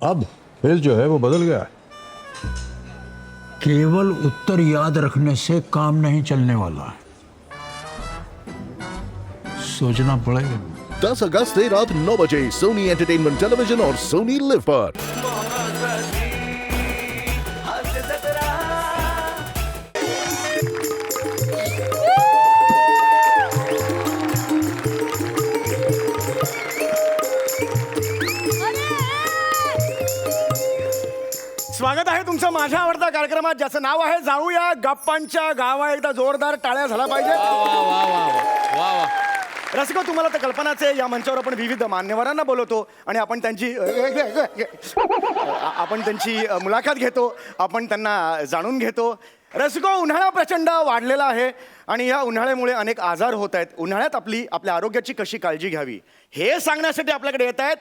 अब खेल जो है वो बदल गया है। केवल उत्तर याद रखने से काम नहीं चलने वाला, सोचना पड़ेगा। 10 अगस्त से रात 9 बजे सोनी एंटरटेनमेंट टेलीविजन और सोनी लिव पर। स्वागत आहे तुमचं माझ्या आवडत्या कार्यक्रमात ज्याचं नाव आहे जाऊया गप्पांच्या गावा. एकदा जोरदार टाळ्या झाला पाहिजे. रसिको, तुम्हाला तर कल्पनाच आहे, या मंचावर आपण विविध मान्यवरांना बोलवतो आणि आपण त्यांची मुलाखत घेतो, आपण त्यांना जाणून घेतो. रसिको, उन्हाळा प्रचंड वाढलेला आहे आणि या उन्हाळ्यामुळे अनेक आजार होत आहेत. उन्हाळ्यात आपल्या आरोग्याची कशी काळजी घ्यावी हे सांगण्यासाठी आपल्याकडे येत आहेत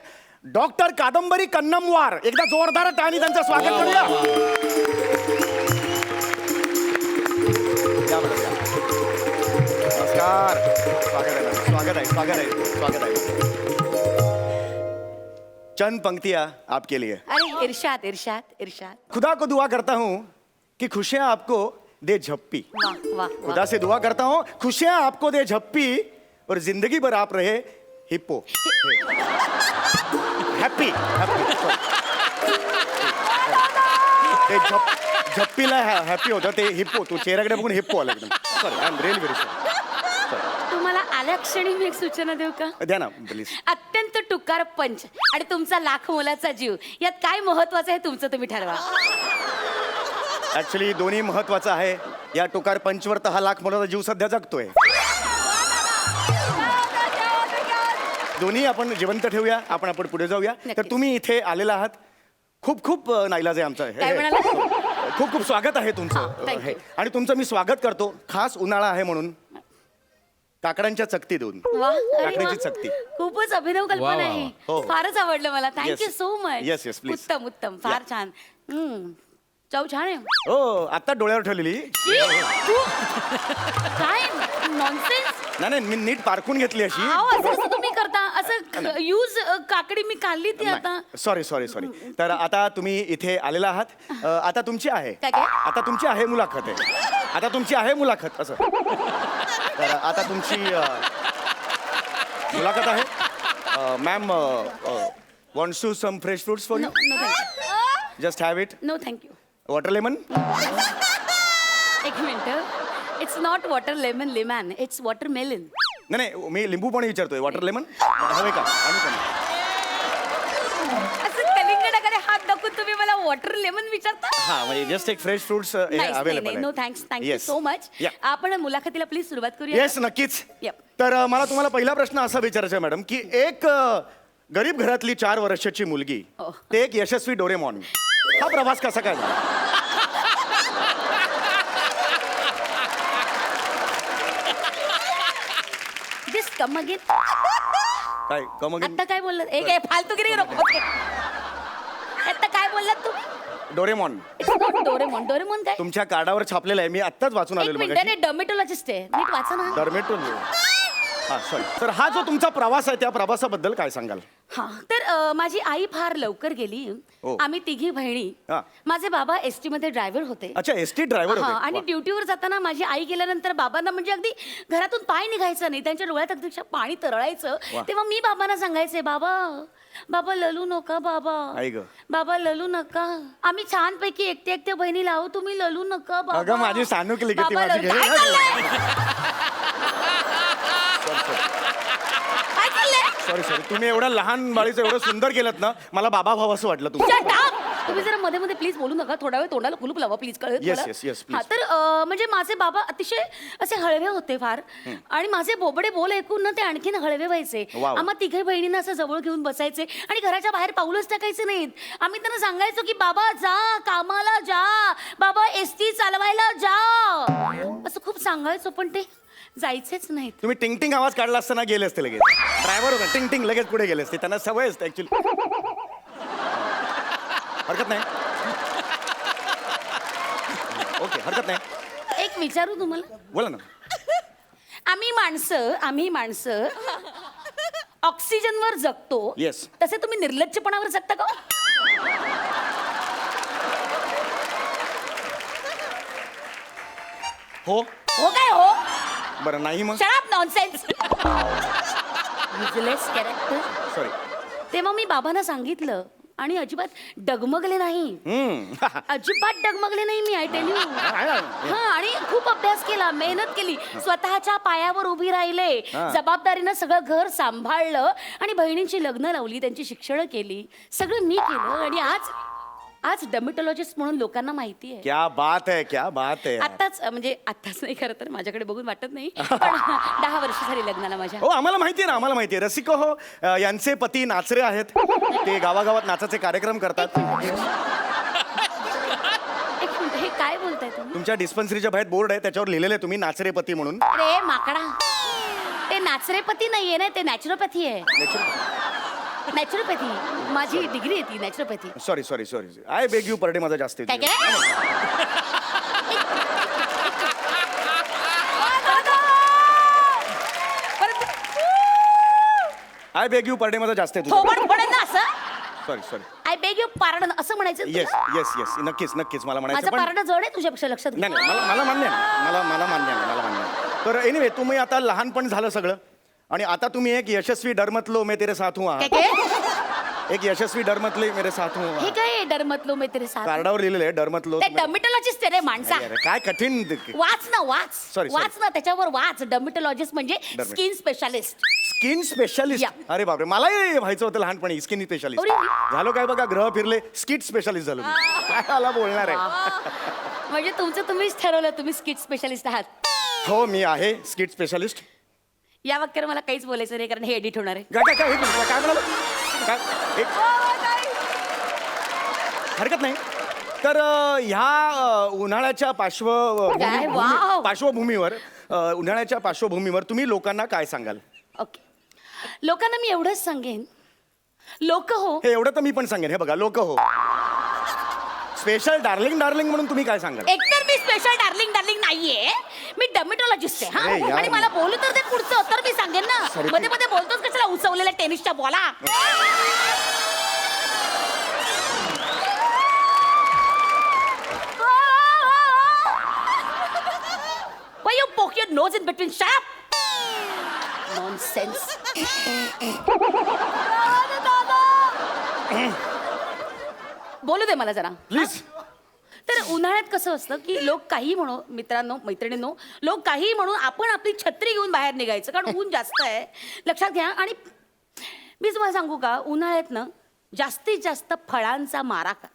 डॉक्टर कादंबरी कन्नमवार. एकदा जोरदार टाळ्यांनी त्यांचं स्वागत करूया. नमस्कार. स्वागत है. चंद पंक्तियां आपके लिए. अरे इरशाद इरशाद इरशाद. खुदा को दुआ करता हूँ कि खुशियाँ आपको दे झप्पी. वाह वाह खुदा से दुआ करता हूँ खुशियाँ आपको दे झप्पी और जिंदगी भर आप रहे हिप्पो. हॅप्पी झप्पीला हॅप्पी होतं ते हिप्पो. तू चेहऱ्याकडे बघून हिप्पो आला एकदम. Sorry, I am really very sorry. तुम्हाला आल्या क्षणी मी एक सूचना देऊ का? द्या ना प्लीज. अत्यंत टुकार पंच आणि तुमचा लाख मोलाचा जीव यात काय महत्वाचं आहे तुमचं तुम्ही ठरवा. ऍक्च्युली दोन्ही महत्वाचं आहे. या टुकार पंचवर तर हा लाख मोलाचा जीव सध्या जगतोय. दोन्ही आपण जिवंत ठेवूया. आपण पुढे जाऊया. तर नक्कीच. तुम्ही इथे आलेला आहात, खूप खूप नाईलाज आहे आमचं. काय म्हणाला? खूप खूप स्वागत आहे तुमचं. thank you. आणि तुमचं मी स्वागत करतो खास उन्हाळा आहे म्हणून काकडांच्या चकती देऊन. वाह, अरे काकडीची वाह. चकती. खूपच अभिनव कल्पना आहे. हो. फारच आवडलं मला. Thank you Yes. So much. Yes, yes, please. उत्तम उत्तम. फार Yeah. छान. चव छान आहे. हो, आता डोळ्यावर ठेवलेली. शी, तू काय नॉनसेन्स. नाही मी नीट पारखून घेतली अशी. असं तुम्ही करता असं यूज काकडी मी खाल्ली ती आता. सॉरी. तर आता तुम्ही इथे आलेला आहात. आता तुमची आहे. काय? आता तुमची आहे मुलाखत आहे. आता तुमची आहे मुलाखत असं. तर आता तुमची मुलाखत आहे. Ma'am wants to some fresh fruits for you. No thank you. Just have it. No thank you. Water lemon. एक minute. It's not water lemon lemon. It's water melon. नाही मी लिंबू पाणी विचारतोय. वॉटर लेमन हवे का? आणि पण असं कलिंगडाकडे हात दाखवून तुम्ही मला वॉटर लेमन विचारता? हा म्हणजे जस्ट एक fresh fruits available. No thanks. Thank you so much. आपण मुलाखतीला प्लीज सुरुवात करूया. येस नक्कीच. Yep. तर मला तुम्हाला पहिला प्रश्न असा विचारायचा आहे मॅडम की एक गरीब घरातली 4 वर्षाची मुलगी Oh. ते एक यशस्वी डोरेमॉन, हा प्रवास कसा काय झाला? This come again. काय कम आता काय बोललात? एक फालतूगिरी नको. आता काय बोललात तुम्ही? Doraemon it's not Doraemon. Doraemon काय? तुमच्या कार्डावर छापलेलं आहे. मी आत्ताच वाचून एक आलेलो मिनिट. मगाशी. डर्मेटोलॉजिस्ट आहे. नीट वाचा ना. डर्मेटोल. हा सॉरी. तर हा जो तुमचा प्रवास आहे त्या प्रवासाबद्दल काय सांगाल? हा तर माझी आई फार लवकर गेली. हो. आम्ही तिघी बहिणी. हा. माझे बाबा एसटी मध्ये ड्रायव्हर होते. अच्छा, एसटी ड्रायव्हर हा, होते. आणि वा. ड्युटीवर जाताना माझी आई गेल्यानंतर बाबांना म्हणजे अगदी घरातून पाय निघायचं नाही. त्यांच्या डोळ्यात अक्षरशः पाणी तरळायचं. वा. तेव्हा मी बाबांना सांगायचे, बाबा ललू नका बाबा. आई गं. बाबा ललू नका. आम्ही छानपैकी एकट्या बहिणी लावू, तुम्ही ललू नका बाबा. अगं, माझी सानुकली किती बाबा माझी ललू- घे. काय चाललंय? काय चाललंय? सॉरी. तुम्ही एवढं लहान बाळीचं एवढं सुंदर केलं ना, मला बाबा भाव असं वाटलं तुम्ही. Shut up! तुम्ही जरा मध्ये मध्ये प्लीज बोलू नका. थोडा वेळ तोंडाला कुलूप लावा प्लीज. कळलं Yes, तुम्हाला? yes, please. हा तर म्हणजे माझे बाबा अतिशय असे हळवे होते फार. आणि माझे बोबडे बोल ऐकून ना ते आणखीन हळवे व्हायचे. Wow. आम्हा तिघे बहिणींना असं जवळ घेऊन बसायचे आणि घराच्या बाहेर पाऊलच टाकायचे नाहीत. आम्ही त्यांना सांगायचो की बाबा जा कामाला जा, बाबा एसटी चालवायला जा, असं खूप सांगायचो पण ते जायचेच नाहीत. तुम्ही टिंग टिंग आवाज काढला असताना गेले असते लगेच. ड्रायव्हर होता टिंग टिंग लगेच पुढे गेले असते. त्यांना सवय असते ऍक्च्युली. हरकत नाही. ओके, हरकत नाही. एक विचारू तुम्हाला? बोला ना. आम्ही माणसं ऑक्सिजनवर जगतो. Yes. तसे तुम्ही निर्लज्जपणावर जगता का? हो हो काय हो बरं नाही मग shut up nonsense useless character sorry तेव्हा मी बाबांना सांगितलं आणि अजिबात डगमगले नाही अजिबात डगमगले नाही मी आय टेल यू हा आणि खूप अभ्यास केला मेहनत केली स्वतःच्या पायावर उभी राहिले जबाबदारीनं सगळं घर सांभाळलं आणि बहिणींची लग्न लावली त्यांची शिक्षण केली सगळं मी केलं आणि आज डर्मेटॉलॉजिस्ट म्हणून लोकांना माहिती आहे क्या बात आहे आत्ताच म्हणजे आत्ताच नाही खरं तर माझ्याकडे बघून वाटत नाही पण 10 वर्ष झाली लग्नाला माझ्या हो आम्हाला माहिती आहे रसिको हो यांचे पती नाचरे आहेत ते गावागावात नाचाचे कार्यक्रम करतात एक मिनिट हे काय बोलताय तुम्ही तुमच्या डिस्पन्सरीच्या बाहेर बोर्ड आहे त्याच्यावर लिहिलेलं आहे तुम्ही नाचरे पती म्हणून अरे माकडा ते नाचरेपती नाहीये ना ते नॅचरोपॅथी आहे नॅचरोपॅथी माझी डिग्री आहे ती naturopathy sorry I beg you per day माझा जास्त काय येतो. काय I beg you per day माझा जास्त येतो थोबड पडेल ना असं सॉरी आय बेग यू पारण असं म्हणायचं येस तुला? येस नक्कीच मला माझं म्हणायचं पण पारण जड आहे तुझ्यापेक्षा लक्षात घे. नाही मला मान्य आहे मला मान्य आहे तर एनिवे तुम्ही आता लहानपण झालं सगळं आणि आता तुम्ही एक यशस्वी डरमतलो मे तेरे साथ हूँ काय आहात. काय एक यशस्वी डरमतले मेरे साथ हूँ हे आहात. काय डरमतलो मी तेरे साथ कार्डावर लिहिलेलं आहे डरमतलो ते डर्मेटॉलॉजिस्ट रे माणसा अरे, काय कठीण वाच ना वाच Sorry. वाच ना त्याच्यावर वाच डर्मेटॉलॉजिस्ट म्हणजे skin specialist skin specialist Yeah. अरे बापरे मलाही व्हायचं होतं लहानपणी स्किन स्पेशालिस्ट Oh, really? झालो काय बघा ग्रह फिरले स्किट स्पेशालिस्ट झालो मी. काय मला बोलणार आहे म्हणजे तुमचं तुम्हीच ठरवलं तुम्ही स्किट स्पेशालिस्ट आहात हो मी आहे स्किट स्पेशालिस्ट या वाक्यावर मला काहीच बोलायचं नाही कारण हे एडिट होणार आहे काय एक मिनिट, काय म्हणाला काय हरकत नाही तर ह्या उन्हाळ्याच्या काय? वाव. पार्श्वभूमीवर उन्हाळ्याच्या पार्श्वभूमीवर तुम्ही लोकांना काय सांगाल ओके लोकांना मी एवढंच सांगेन लोक हो हे एवढं तर मी पण सांगेन हे बघा लोक हो स्पेशल डार्लिंग म्हणून तुम्ही काय सांगाल एकतर मी स्पेशल डार्लिंग नाहीये मी डर्मेटॉलॉजिस्ट आहे अरे हा यार. आणि मला बोलू तर ते पुढचं तर मी सांगेन ना Sorry. मध्ये मध्ये बोलतोच कशाला उचवलेल्या टेनिसच्या बॉला Why you poke your nose in between? Shut up! Nonsense. बोलू दे मला जरा प्लीज तर उन्हाळ्यात कसं असतं की लोक काही म्हणू मित्रांनो मैत्रिणींनो लोक काही म्हणून आपण आपली छत्री घेऊन बाहेर निघायचं कारण ऊन जास्त आहे लक्षात घ्या आणि मी तुम्हाला सांगू का उन्हाळ्यात ना जास्तीत जास्त फळांचा मारा का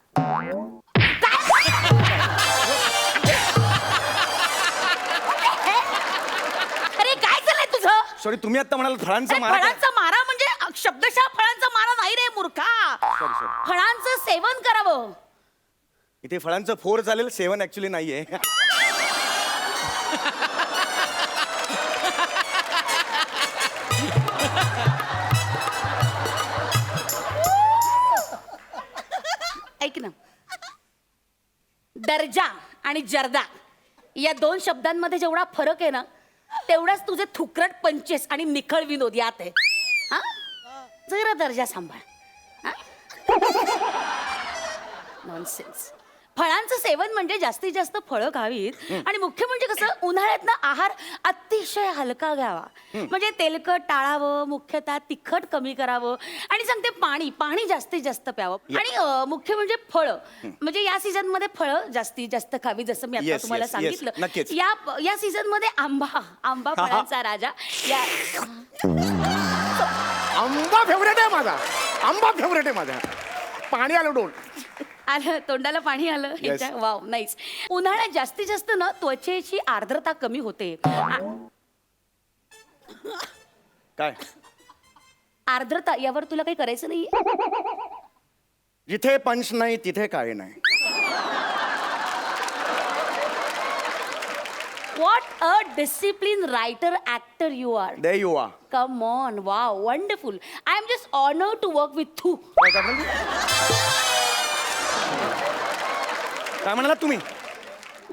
अरे काय चाललंय तुझं सॉरी तुम्ही आता म्हणाल फळांचा अरे, मारा काय? फळांचा मारा म्हणजे शब्दशः फळांचा मारा नाही रे मूर्खा Sorry. फळांचं सेवन करावं इथे फळांचं 4 चालेल 7 ऍक्च्युली नाहीये ऐक ना दर्जा आणि जर्दा या 2 शब्दांमध्ये जेवढा फरक आहे ना तेवढाच तुझे थुकरट पंचेस आणि निखळ विनोद यात आहे हा जरा दर्जा सांभाळ नॉनसेन्स फळांचं सेवन म्हणजे जास्तीत जास्त फळं खावीत आणि मुख्य म्हणजे कसं उन्हाळ्यात ना आहार अतिशय हलका घ्यावा म्हणजे तेलकट टाळावं मुख्यतः तिखट कमी करावं आणि सांगते पाणी जास्तीत जास्त प्यावं आणि मुख्य म्हणजे फळं म्हणजे या सीझन मध्ये फळं जास्तीत जास्त खावी जसं मी आता Yes, तुम्हाला yes, सांगितलं नक्कीच. या सीझन मध्ये आंबा फळांचा राजा या आंबा फेवरेट आहे माझा पाणी आलं डोल आलं तोंडाला पाणी आलं ह्याच्या वाव नाहीच उन्हाळ्यात जास्तीत जास्त ना त्वचेची आर्द्रता कमी होते काय आर्द्रता यावर तुला काही करायचं नाही जिथे पंच नाही तिथे काय नाही what a discipline writer actor you are they you are come on wow wonderful I am just honour to work with you काय म्हणाला तुम्ही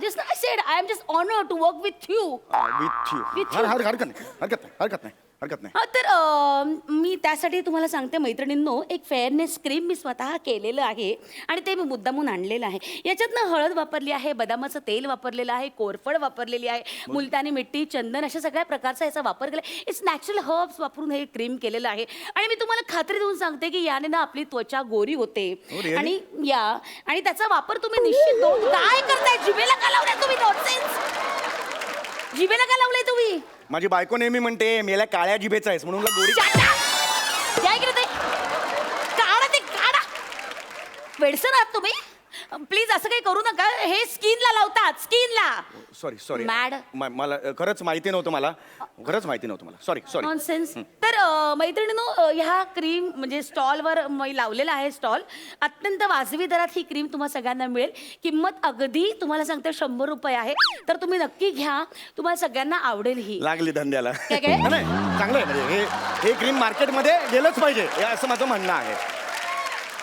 just I said I am just honour to work with you with you With you. हरकत नाही हरकत नाही. हा तर मी त्यासाठी तुम्हाला सांगते मैत्रिणींनो, एक फेअरनेस क्रीम मी स्वतः केलेलं आहे आणि ते मी मुद्दामून आणलेलं आहे. याच्यातनं हळद वापरली आहे, बदामाचं तेल वापरलेलं आहे, कोरफड वापरलेली आहे, मुलतानी मिट्टी, चंदन अशा सगळ्या प्रकारचा याचा वापर केला. इट्स नॅचरल हर्ब्स वापरून हे क्रीम केलेलं आहे आणि मी तुम्हाला खात्री देऊन सांगते की याने ना आपली त्वचा गोरी होते. really? आणि त्याचा वापर तुम्ही निश्चित काय करताय? जिभेला का लावलाय तुम्ही? नॉनसेन्स. जिभेला का लावलाय तुम्ही? माझी बायको नेहमी म्हणते मेल्या काळ्या जिभेचा आहेस म्हणून मला गोरी. Shut up! काय केलं ते? काढा ते, काढा. वेडसर आहात तुम्ही. प्लीज असं काही करू नका. हे स्किनला लावतात, स्किनला. Sorry Mad. मला खरंच माहिती नव्हतं मला सॉरी नॉनसेन्स. तर मैत्रिणींनो, ह्या क्रीम म्हणजे स्टॉलवर मी लावलेला आहे स्टॉल. अत्यंत वाजवी दरात ही क्रीम तुम्हाला सगळ्यांना मिळेल. किंमत अगदी तुम्हाला सांगते 100 रुपये आहे. तर तुम्ही नक्की घ्या, तुम्हाला सगळ्यांना आवडेल ही. लागली धंद्याला. काय काय? नाही चांगलं आहे म्हणजे हे क्रीम मार्केटमध्ये गेलंच पाहिजे हे असं माझं म्हणणं आहे.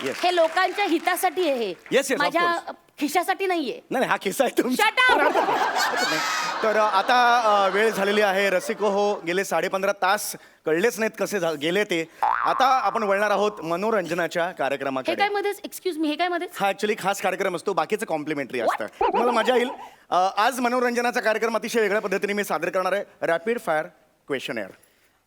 येस हे लोकांच्या हितासाठी आहे हे. Yes, of माझ्या course. खिशासाठी नाहीये. नाही हा किस्सा आहे तुमचा. Shut up! हरकत नाही. तर आता वेळ झालेली आहे. रसिको हो, गेले 15.5 तास कळलेच नाहीत कसे गेले ते. आता आपण वळणार आहोत मनोरंजनाच्या हे कार्यक्रमाकडे. काय मध्येच? एक्सक्यूज मी, हे काय मध्येच? हा ऍक्च्युली खास कार्यक्रम असतो, बाकीचं कॉम्प्लिमेंटरी असतं. तुम्हाला मजा येईल. आज मनोरंजनाचा कार्यक्रम अतिशय वेगळ्या पद्धतीने मी सादर करणार आहे. Rapid fire question air.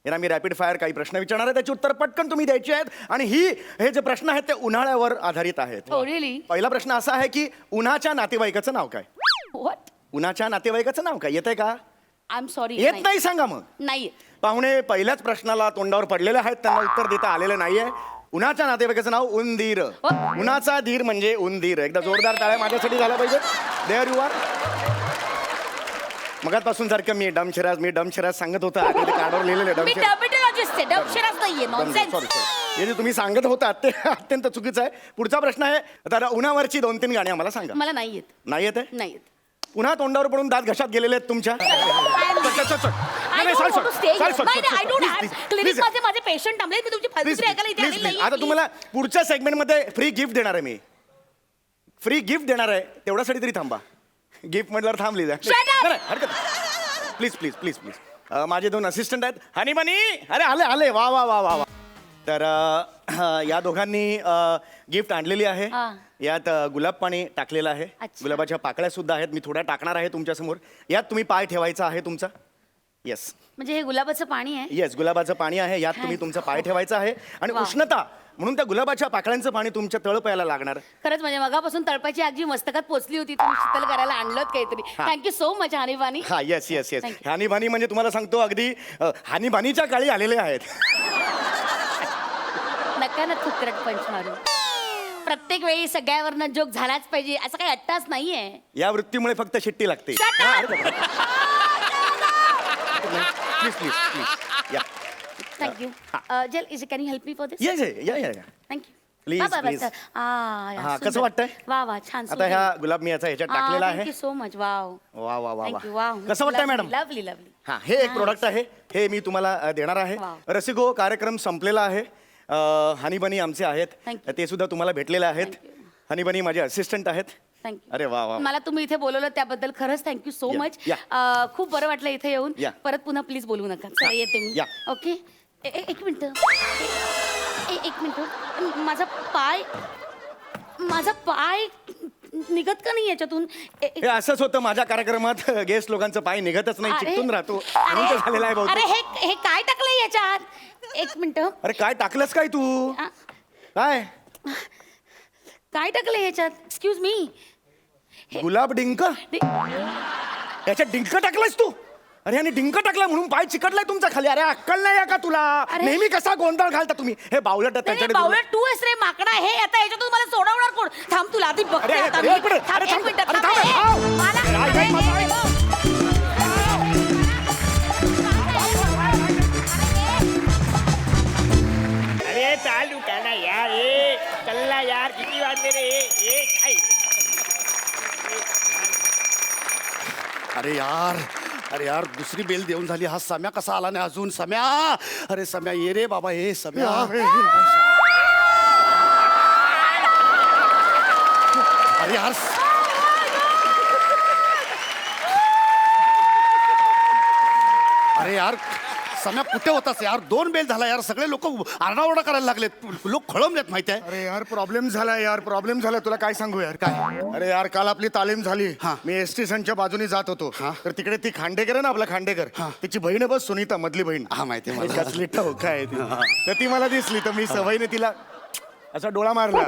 यांना मी रॅपिड फायर काही प्रश्न विचारणार आहे, त्याची उत्तर पटकन तुम्ही द्यायची आहेत. आणि हे जे प्रश्न आहेत ते उन्हाळ्यावर आधारित आहेत. Oh, really? पहिला प्रश्न असा आहे की उन्हाच्या नातेवाईकाचं नाव काय? What? उन्हाच्या नातेवाईकाचं नाव काय? येतंय का? I am sorry. येत नाही सांगा मग. नाही. पाहुणे पहिल्याच प्रश्नाला तोंडावर पडलेले आहेत, त्यांना उत्तर देता आलेलं नाहीये. उन्हाच्या नातेवाईकाचं नाव उंदीर. उन्हाचा धीर म्हणजे उंदीर. एकदा जोरदार टाळ्या माझ्यासाठी झाल्या पाहिजे. There you R. मगापासून सारखं मी डमशराज सांगत होता. कार्डवर लिहिलेलं मी डर्मेटोलॉजिस्ट आहे, डबशराच नाहीये. नॉनसेन्स. सॉरी हे जे तुम्ही सांगत होता ते अत्यंत चुकीचं आहे. पुढचा प्रश्न आहे, तर उन्हावरची 2-3 गाणी आम्हाला सांगा. मला नाही येत. नाही येत आहे? नाही येत. पुन्हा तोंडावर पडून दात घशात गेलेले आहेत तुमच्या. I don't want to stay here. नाही, I don't have. Clinic मध्ये माझे पेशंट थांबले. मी तुमची फालतूगिरी ऐकायला इथे आलेली नाहीये. आता तुम्हाला पुढच्या सेगमेंटमध्ये फ्री गिफ्ट देणार आहे मी. फ्री गिफ्ट देणार आहे, तेवढ्यासाठी तरी थांबा. गिफ्ट म्हटल्यावर थांबली जा. Shut up! नाही, हरकत प्लीज माझे 2 असिस्टंट आहेत. हनी बनी. अरे आले वा वा वा वा वा. तर या दोघांनी गिफ्ट आणलेली आहे. हा. यात गुलाब पाणी टाकलेलं आहे. अच्छा. गुलाबाच्या पाकळ्या सुद्धा आहेत. मी थोड्या टाकणार आहे तुमच्या समोर. यात तुम्ही पाय ठेवायचा आहे तुमचा. येस म्हणजे हे गुलाबाचं पाणी आहे. येस गुलाबाचं पाणी आहे. यात तुम्ही तुमचा पाय ठेवायचा आहे आणि वा. उष्णता म्हणून त्या गुलाबाच्या पाकळ्यांचं पाणी तुमच्या तळपायाला लागणार. खरंच म्हणजे मगापासून तळपाची आग जी मस्तकात पोचली होती तुम्ही शीतल करायला आणलं काहीतरी. Thank you so much honey bunny. हा येस Thank you. हानीबानी म्हणजे तुम्हाला सांगतो अगदी हानीबानीच्या काळी आलेले आहेत. नका ना तुकडट पंच मारू. प्रत्येक वेळी सगळ्यावरनं जोक झालाच पाहिजे असं काही अट्टाच नाहीये. या वृत्तीमुळे फक्त शिट्टी लागते. Shut up! प्लीज या थँक्यू. जेल इज can you help me for this? Yeah thank you. Please, please. हा, कसं वाटतंय? वा वा छान. आता ह्या गुलाब मी याचा ह्याच्यात टाकलेला आहे. Thank you so much. वाव. वा वा वा थँक्यू. वा. वाव. कसं वाटतंय मॅडम? Lovely lovely. हा हे एक प्रोडक्ट आहे, हे मी तुम्हाला देणार आहे. Wow. रसिको कार्यक्रम संपलेला आहे. हनीबनी आमचे आहेत, Thank you. ते सुद्धा तुम्हाला भेटलेले आहेत. Thank you. हनीबनी माझे असिस्टंट आहेत. थँक्यू. अरे वा वा. मला तुम्ही इथे बोलवलं त्याबद्दल खरंच थँक्यू सो या, मच. या. खूप बरं वाटलं इथे येऊन. या. परत पुन्हा प्लीज बोलू नका. चला येते मी. या. ओके. एक मिनिट. एक मिनिट. माझा पाय निघत का नाही याच्यातून? हे असंच होतं माझ्या कार्यक्रमात. गेस्ट लोकांचं पाय निघतच नाही, चिकटून राहतो. म्हणून तर झालेलं आहे अरे बहुतेक. हे काय टाकलंय याच्यात? एक मिनिट. अरे काय टाकलंस काय तू? काय काय टाकलंय याच्यात? Excuse me. गुलाब डिंक? याच्यात डिंक टाकलायस तू? अरे आणि डिंक टाकला म्हणून पाय चिकटलाय तुमचा खाली. अरे अक्कल नाही आहे का तुला? अरे. नेहमी कसा गोंधळ घालता तुम्ही? हे बावलट त्याच्याकडे बावळट तू आहेस रे माकडा. हे आता याच्यातून मला सोडवणार कोण? थांब तुला आधी बघते अरे, आता अरे, मी. अरे, थांब, अरे, एक मिनिट. अरे, थांब, थांब, हे. थांब. मला- अरे, अरे, ऐक, हे, ऐक, अरे चालू का ना यार ए चल्ला यार किती वाजले रे ए काय अरे यार दुसरी बेल देऊन झाली. हा सम्या कसा आला नाही अजून? सम्या, अरे सम्या ये रे बाबा. हे सम्या. अरे यार सम्या कुठे होतास यार? 2 बेल झाला यार, सगळे लोक आरडाओरडा करायला लागलेत, लोक खळंबलेत माहिती आहे. अरे यार प्रॉब्लेम झाला यार, प्रॉब्लेम झाला. तुला काय सांगू यार? काय? अरे यार काल आपली तालीम झाली. हा. मी एस स्टेशनच्या बाजूने जात होतो. हा. तर तिकडे ती खांडेकर आहे ना, आपला खांडेकर, तिची बहीण आहे बस, सुनीता, मधली बहीण. हा, माहिती आहे मला. कसली ठोका आहे ती. तर ती मला दिसली, तर मी सवयीने तिला असा डोळा मारला.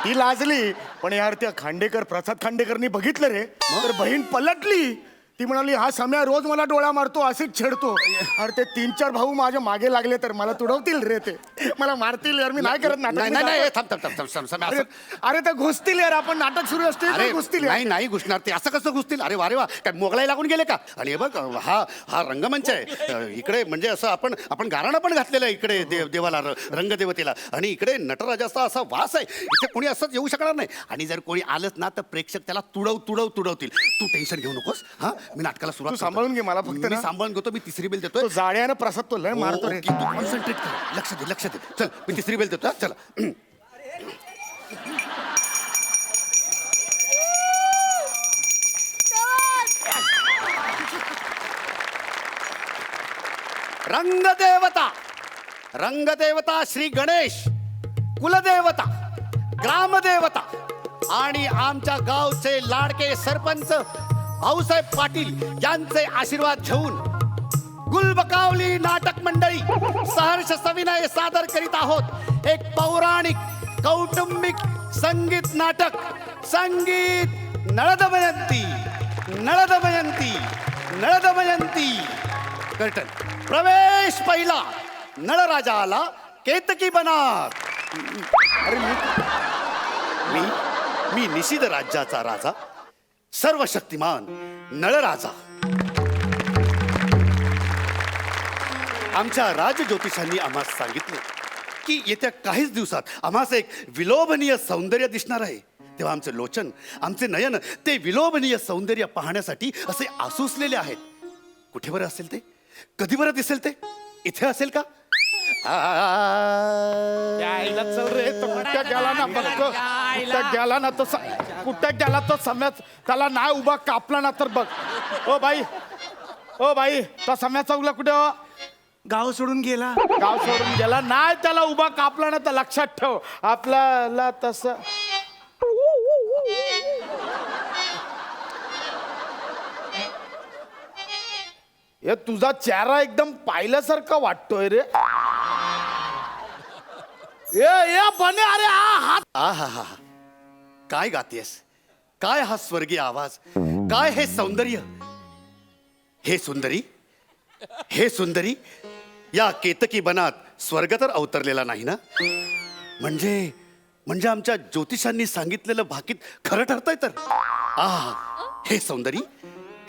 ती लाजली, पण यार त्या खांडेकर, प्रसाद खांडेकरनी बघितलं रे, तर बहीण पलटली. ती म्हणाली हा सम्या रोज मला डोळा मारतो, असेच छेडतो. अरे ते 3-4 भाऊ माझ्या मागे लागले तर मला तुडवतील रे, ते मला मारतील यार. मी नाही करत नाटक. नाही नाही नाही, थांब थांब थांब थांब, सम्या, असं- अरे ते घुसतील यार, आपण नाटक सुरू असते अरे घुसतील यार. नाही नाही घुसणार ते, असं कसं घुसतील? अरे वा रे वा, काय मोगलाई लागून गेले का? आणि हे बघ, हा रंगमंच आहे इकडे, म्हणजे असं आपण गाराणं पण घातलेलं आहे इकडे देवाला, रंगदेवतेला. आणि इकडे नटराजाचा असा वास आहे, इथे कोणी असंच येऊ शकणार नाही. आणि जर कोणी आलंच ना तर प्रेक्षक त्याला तुडवतील. तू टेन्शन घेऊ नकोस. हा, मी नाटकाला सुरुवात तू सांभाळून घे मला फक्त मी ना. सांभाळून घेतो. मी 3री बेल देतोय. तो जाड्यानं प्रसाद तो लय मारतो रे. ओके, तू कॉन्सन्ट्रेट कर, लक्ष दे. चल, मी 3री बेल देतो. चला. रंगदेवता श्री गणेश, कुलदेवता, ग्रामदेवता आणि आमच्या गावचे लाडके सरपंच भाऊसाहेब पाटील यांचे आशीर्वाद घेऊन गुलबकावली नाटक मंडळी सहर्ष सविनय सादर करीत आहोत एक पौराणिक कौटुंबिक संगीत नाटक, संगीत नळदमयंती. कर्टन. प्रवेश पहिला. नळराजा आला, केतकी बनात. मी निषिद्ध राज्याचा राजा, सर्वशक्तिमान नळराजा. आमच्या राजज्योतिषांनी आम्हाला सांगितले की येत्या काहीच दिवसात आम्हाला एक विलोभनीय सौंदर्य दिसणार आहे. तेव्हा आमचे लोचन, आमचे नयन ते विलोभनीय सौंदर्य पाहण्यासाठी असे आसुसलेले आहेत. कुठे बरं असेल ते? कधी बरं दिसेल ते? इथे असेल का? यायला चल रे, तो कुठं गेला ना बघ, कुठं गेला ना तो, कुठं गेला तो सम्याच, त्याला नाही उभा कापला ना तर बघ. ओ बाई तो सम्या चौकला कुठे हो? गाव सोडून गेला. गाव सोडून गेला नाही, त्याला उभा कापला ना तर लक्षात ठेव आपल्याला तसं. हे तुझा चेहरा एकदम पाहिल्यासारखा वाटतोय रे. ए बने, अरे हात. आहा, काय गातेस? काय हा स्वर्गीय आवाज? काय हे सौंदर्य? हे सुंदरी या केतकी बनात स्वर्ग तर अवतरलेला नाही ना? म्हणजे आमच्या ज्योतिषांनी सांगितलेलं भाकीत खरं ठरतंय तर?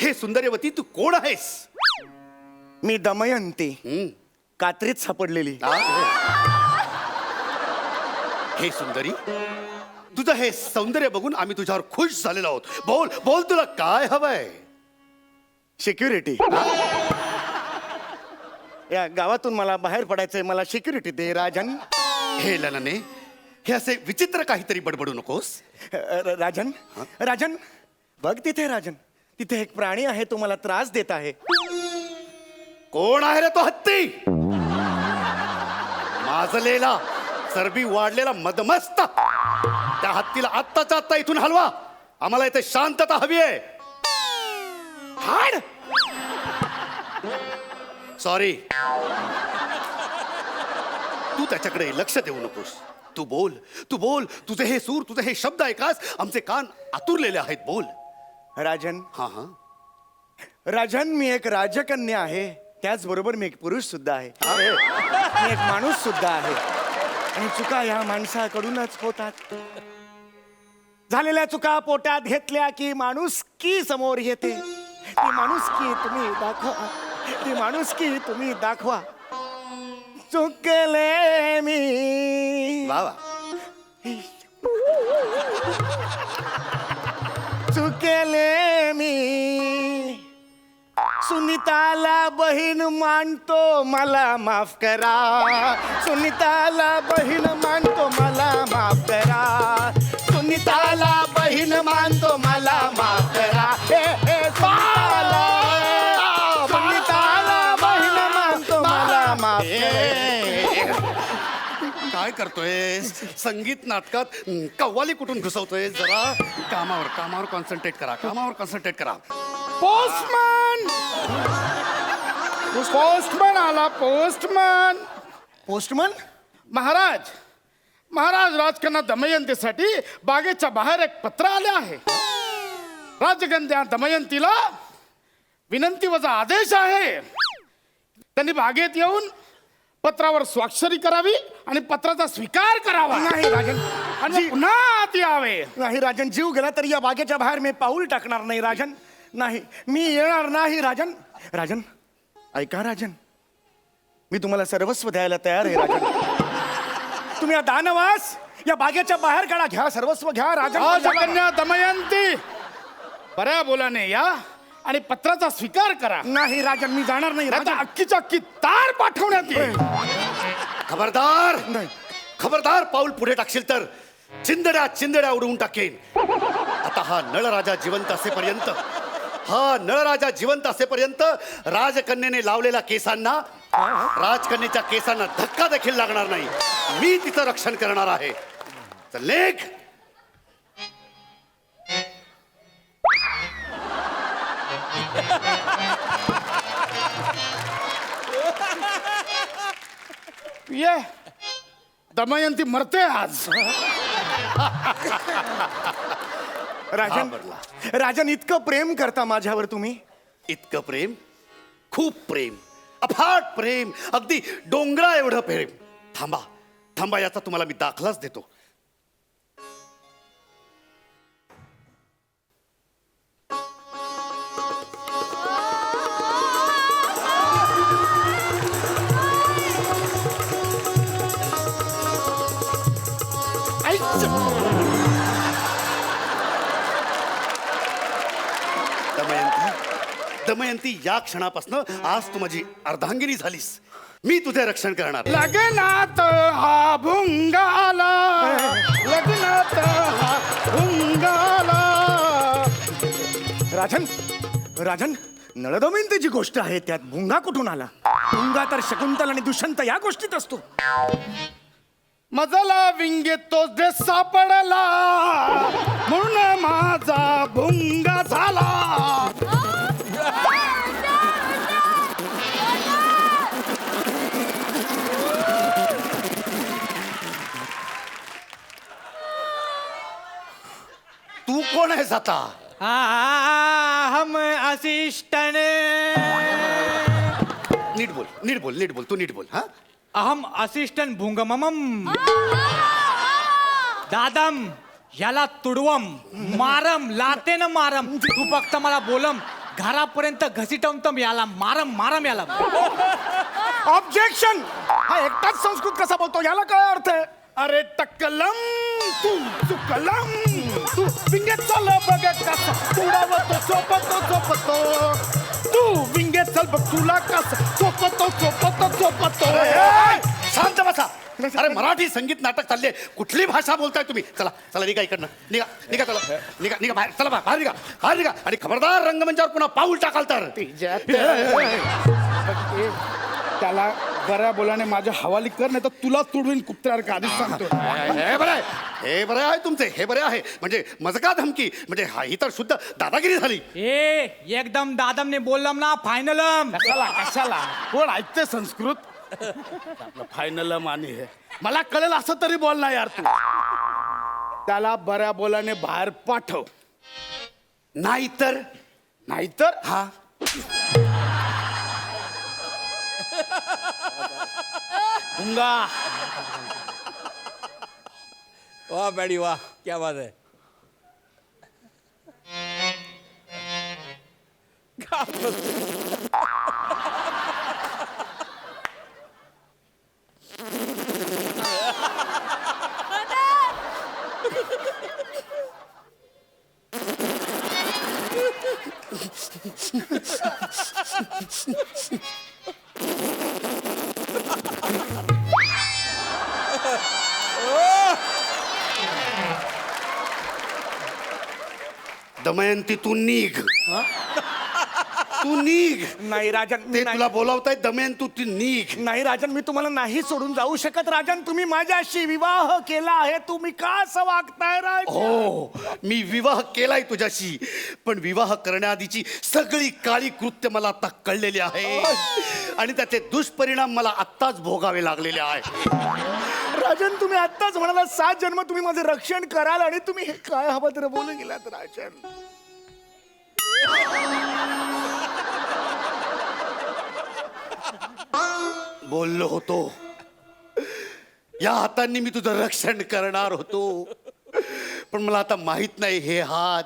हे सुंदर्यवती, तू कोण आहेस? मी दमयंती, कात्रीत सापडलेली. हे सुंदरी, तुझं हे सौंदर्य बघून आम्ही तुझ्यावर खुश झालेलो आहोत. बोल तुला काय हवंय? सिक्युरिटी. या गावातून मला बाहेर पडायचंय, मला सिक्युरिटी दे राजन. हे ललने, हे असे विचित्र काहीतरी बडबडू नकोस. राजन बघ तिथे. राजन, तिथे एक प्राणी आहे, तो मला त्रास देत आहे. कोण आहे रे तो हत्ती? माजलेला, चरबी वाढलेला मदमस्त. त्या हत्तीला आत्ताच्या आत्ता इथून हलवा. आम्हाला इथे शांतता हवी आहे. हाड. सॉरी, तू त्याच्याकडे लक्ष देऊ नकोस. तू बोल. तुझे हे सूर, तुझे हे शब्द ऐकास आमचे कान आतुरलेले आहेत. बोल. राजन. हा. राजन, मी एक राजकन्या आहे, त्याचबरोबर मी एक पुरुष सुद्धा आहे. मी एक माणूस सुद्धा आहे. आणि चुका ह्या माणसाकडूनच होतात. झालेल्या चुका पोटात घेतल्या की माणुसकी समोर येते. ती माणुसकी तुम्ही दाखवा. चुकले मी, वा. चुकले मी. सुनीताला बहीण मानतो, मला माफ करा. सुनीताला बहीण मानतो, मला माफ करा. सुनीताला बहीण मानतो, मला माफ करा. सुनीताला बहीण मानतो, मला करतोय संगीत नाटकात कव्वाली कुठून घुसवतोय जरा कामावर कॉन्सन्ट्रेट करा पोस्टमन पोस्टमन आला पोस्टमन पोस्टमन महाराज राजकन्या दमयंतीसाठी बागेच्या बाहेर एक पत्र आले आहे. राजकन्या दमयंतीला विनंती वजा आदेश आहे. त्यांनी बागेत येऊन पत्रावर स्वाक्षरी करावी आणि पत्राचा स्वीकार करावा. नाही राजन, आणि पुन्हा आत यावे. नाही राजन, जीव गेला तरी या बागेच्या बाहेर मी पाऊल टाकणार नाही राजन. नाही, मी येणार नाही राजन. राजन ऐका राजन, मी तुम्हाला सर्वस्व द्यायला तयार आहे राजन. तुम्ही या दानवास या बागेच्या बाहेर काढा. घ्या, सर्वस्व घ्या राजन. राजकन्या दमयंती बऱ्या बोलाने या आणि पत्राचा स्वीकार करा. नाही राजन, मी जाणार नाही आता राजन. अख्खीच्या अख्खी तार पाठवण्यात येईल. खबरदार नाही. खबरदार पाऊल पुढे टाकशील तर चिंदड्या उडवून टाकेन. आता हा नळराजा जिवंत असेपर्यंत राजकन्येने लावलेल्या केसांना राजकन्येच्या केसांना धक्का देखील लागणार नाही. मी तिचं रक्षण करणार आहे. चल लेख. ये दमयंती मरते आज. राजन, राजन इतकं प्रेम करता माझ्यावर तुम्ही? इतकं प्रेम, खूप प्रेम, अफाट प्रेम, अगदी डोंगरा एवढं प्रेम. थांबा याचा तुम्हाला मी दाखलाच देतो. दमयंती, या क्षणापासून आज तू माझी अर्धांगिनी झालीस. मी तुझे रक्षण करणार. लग्नात हा भुंगाला, लग्नात हा भुंगाला. राजन, नळदमयंतीची गोष्ट आहे, त्यात भुंगा कुठून आला? भुंगा तर शकुंतल आणि दुष्यंत या गोष्टीत असतो. मजला विंगे तो जे सापडला म्हणून माझा भुंगा झाला. तू कोण आहेस आता? हम असिस्टंट. नीट बोल तू नीट बोल. हा, अहम असिस्टंट भुंगमम दादम याला तुडवम मारम लातेन मारम. तू फक्त मला बोलम घरापर्यंत घसीटवतम याला मारम याला. ऑब्जेक्शन! हा एकटाच संस्कृत कसा बोलतो, याला काय अर्थ आहे? अरे टक्कलम तू चुकलम तू विंगेत चल बघ कसा तुडावतो चोपतो तू विंगेत चल बघ तुला कसा चोपतो. शांत बसा. अरे मराठी संगीत नाटक चालले, कुठली भाषा बोलताय तुम्ही? चला निघा इकडनं. निघा बाहेर. चला बाहेर निघा. आणि खबरदार रंगमंचावर पुन्हा पाऊल टाकाल तर. त्याला बऱ्या बोलाने माझ्या हवाली कर, नाही तर तुला तुडवीन कुत्र्यावर का. आधीच सांगतो. हे बरं आहे तुमचे. हे बरे आहे म्हणजे मजका धमकी म्हणजे ही तर शुद्ध दादागिरी झाली. एकदम दादमने बोललम ना फायनलम. कशाला कोण ऐकते संस्कृत? फायनल आणि हे मला कळेल असं तरी बोल ना यार तू. त्याला बऱ्या बोलाने बाहेर पाठव, नाहीतर हा भुंगा. वाह बैडी वाह, क्या बात है. दमयंती तू निघ. तू निघ. नाही राजन मी ते नाही- तुला बोलावतायत दमयंत, तू निघ. नाही राजन, मी तुम्हाला नाही सोडून जाऊ शकत. राजन, तुम्ही माझ्याशी विवाह केला आहे, तुम्ही का असं वागताय राजन? हो, मी विवाह केलाय तुझ्याशी, पण विवाह करण्याआधीची सगळी काळी कृत्य मला आता कळलेली आहे आणि त्याचे दुष्परिणाम मला आत्ताच भोगावे लागलेले आहे. राजन, तुम्ही आत्ताच म्हणाला 7 जन्म तुम्ही माझं रक्षण कराल आणि तुम्ही हे काय अभद्र बोलून गेलात राजन. बोललो होतो, या हातांनी मी तुझं रक्षण करणार होतो, पण मला आता माहित नाही हे हात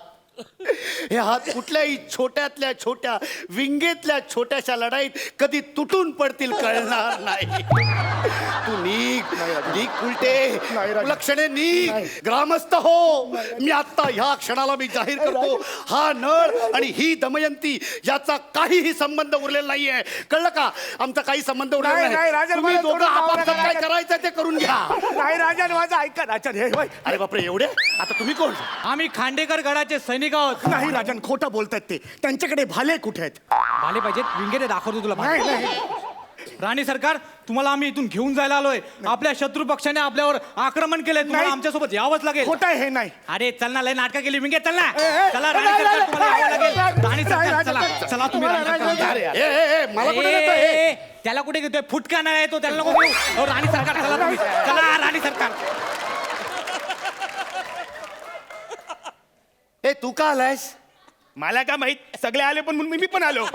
कुठल्याही छोट्यातल्या छोट्या विंगेतल्या छोट्याशा लढाईत कधी तुटून पडतील कळणार नाही. तू निघ उलटे, लक्षणे निघ. ग्रामस्थ हो, मी आता ह्या क्षणाला मी जाहीर करतो, हा नळ आणि ही दमयंती याचा काहीही संबंध उरलेला नाहीये. कळलं का? आमचा काही संबंध उरलेला नाही, नाही. राजन, तुम्ही मला दोघं थोडं आपापसात मावळं काय करा. करायचं ते करून घ्या. नाही राजन, माझं ऐका राजन. हे होय. अरे बापरे, एवढे? आता तुम्ही कोण? आम्ही खांडेकर गडाचे सैनिक आहोत. नाही राजन, खोटं बोलतात ते. त्यांच्याकडे भाले कुठे आहेत? भाले पाहिजेत, विंगेरे दाखवतो तुला भाले. नाही नाही राणी सरकार, तुम्हाला आम्ही इथून घेऊन जायला आलोय. आपल्या शत्रू पक्षाने आपल्यावर आक्रमण केलंय, तुम्हाला नाही. आमच्यासोबत यावंच लागेल. खोटं आहे हे नाही. अरे चल ना, लय नाटकं केली विंगे, चल ना. ए, चला ए, राणी नाही, सरकार, नाही, तुम्हाला यावं नाही, लागेल. नाही, राणी नाही, सरकार, नाही, चला चला तुम्ही राणी नाही, सरकार. नाही, मला कुठे नेतं हे? ए, त्याला कुठे घेतोय? फुटका नाही येतो, त्याला नको घेऊ. अहो, राणी सरकार, चला तुम्ही. चला राणी सरकार. ए, तू का आलायस? मला काय माहित, सगळे आले पण म्हणून मी पण आलो.